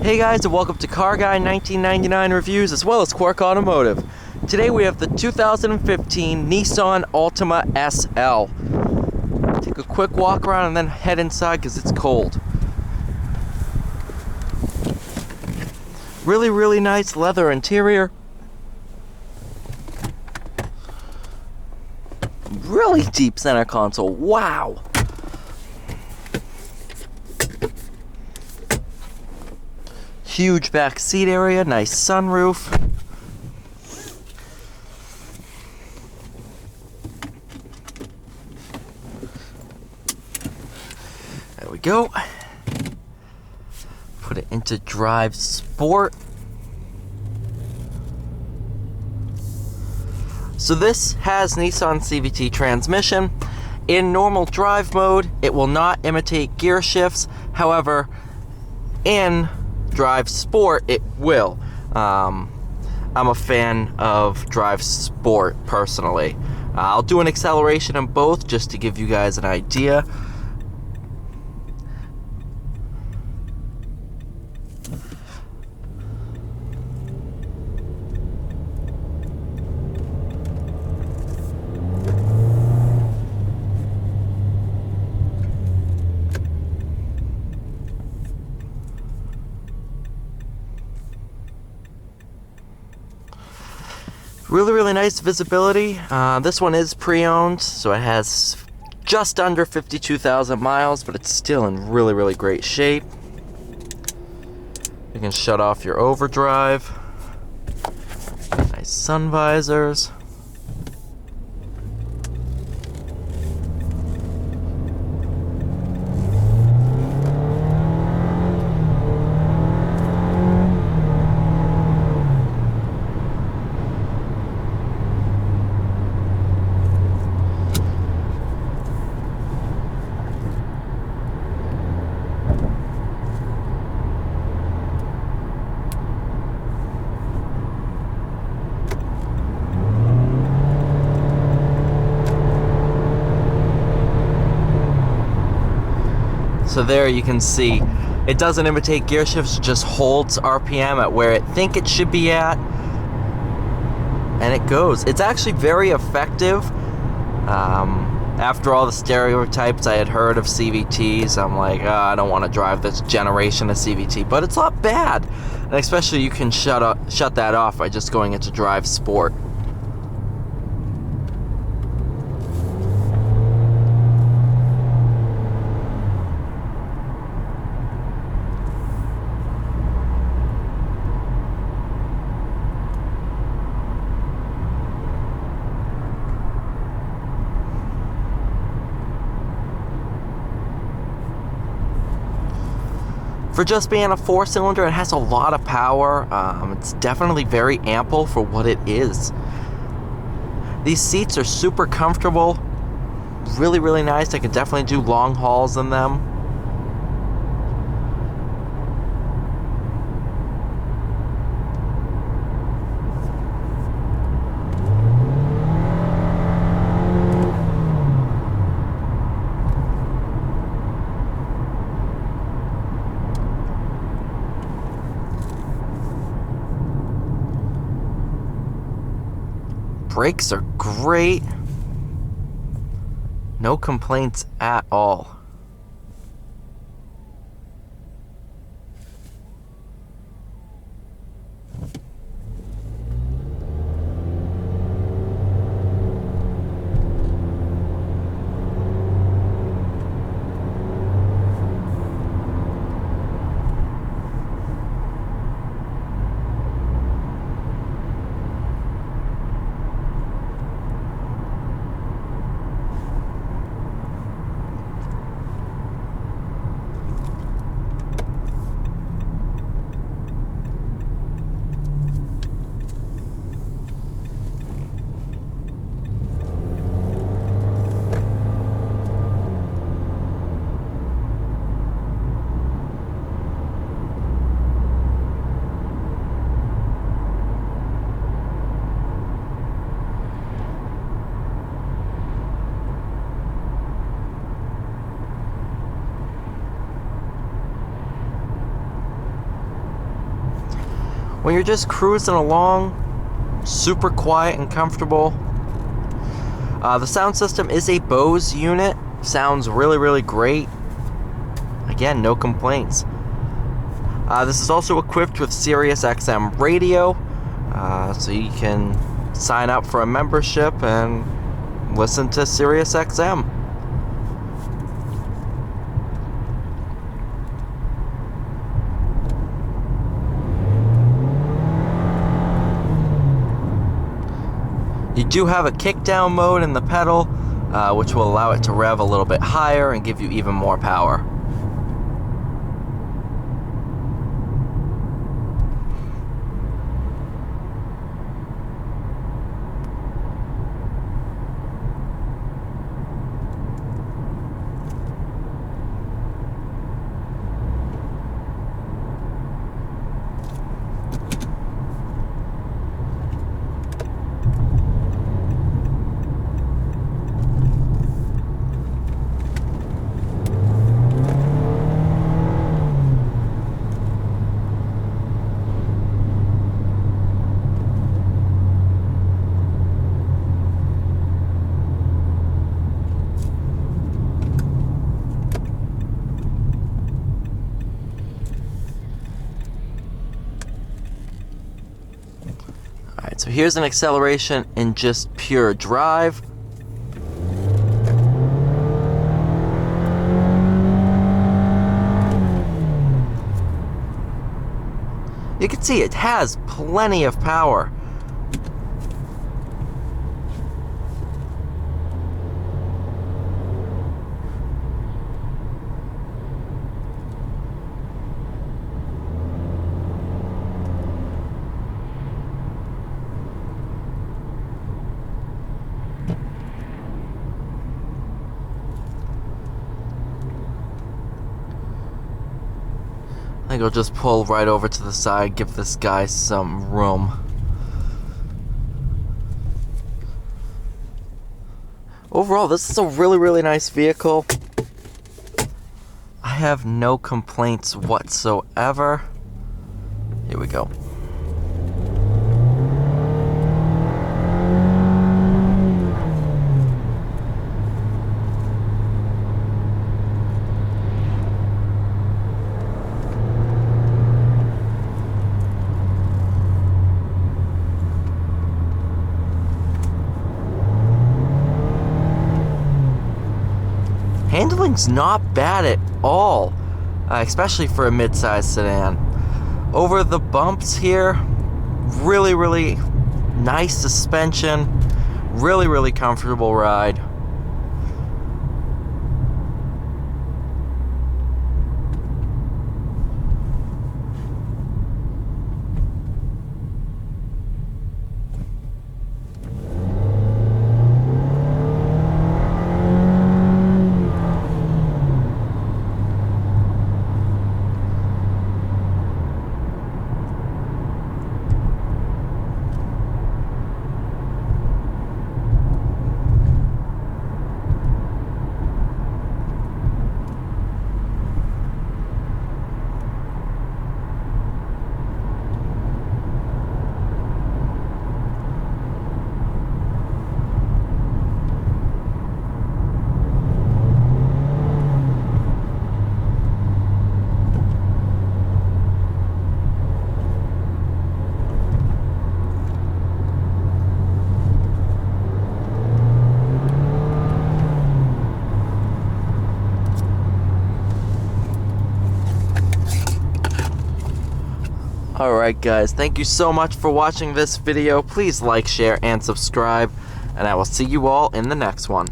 Hey guys, and welcome to Car Guy 1999 Reviews as well as Quark Automotive. Today we have the 2015 Nissan Altima SL. Take a quick walk around and then head inside because it's cold. Really nice leather interior. Really deep center console. Wow! Huge back seat area, nice sunroof. There we go. Put it into drive sport. So this has Nissan CVT transmission. In normal drive mode, it will not imitate gear shifts. However, in drive sport, it will. I'm a fan of drive sport personally. I'll do an acceleration in both just to give you guys an idea. Really nice visibility. This one is pre-owned, so it has just under 52,000 miles, but it's still in really great shape. You can shut off your overdrive. Nice sun visors. So there you can see, it doesn't imitate gear shifts, it just holds RPM at where it think it should be at, and it goes. It's actually very effective. After all the stereotypes I had heard of CVTs, I'm like, I don't want to drive this generation of CVT, but it's not bad. And especially you can shut that off by just going into drive sport. For just being a 4-cylinder, it has a lot of power. It's definitely very ample for what it is. These seats are super comfortable. Really nice. I could definitely do long hauls in them. Brakes are great. No complaints at all. when you're just cruising along, super quiet and comfortable. The sound system is a Bose unit. Sounds really great. Again, no complaints. This is also equipped with Sirius XM radio, so you can sign up for a membership and listen to Sirius XM. You do have a kickdown mode in the pedal, which will allow it to rev a little bit higher and give you even more power. Alright, so here's an acceleration in just pure drive. You can see it has plenty of power. I think I'll just pull right over to the side, give this guy some room. Overall, this is a really nice vehicle. I have no complaints whatsoever. Here we go. Handling's not bad at all, especially for a mid-size sedan. Over the bumps here, really nice suspension, really comfortable ride. Alright guys, thank you so much for watching this video. Please like, share, and subscribe, and I will see you all in the next one.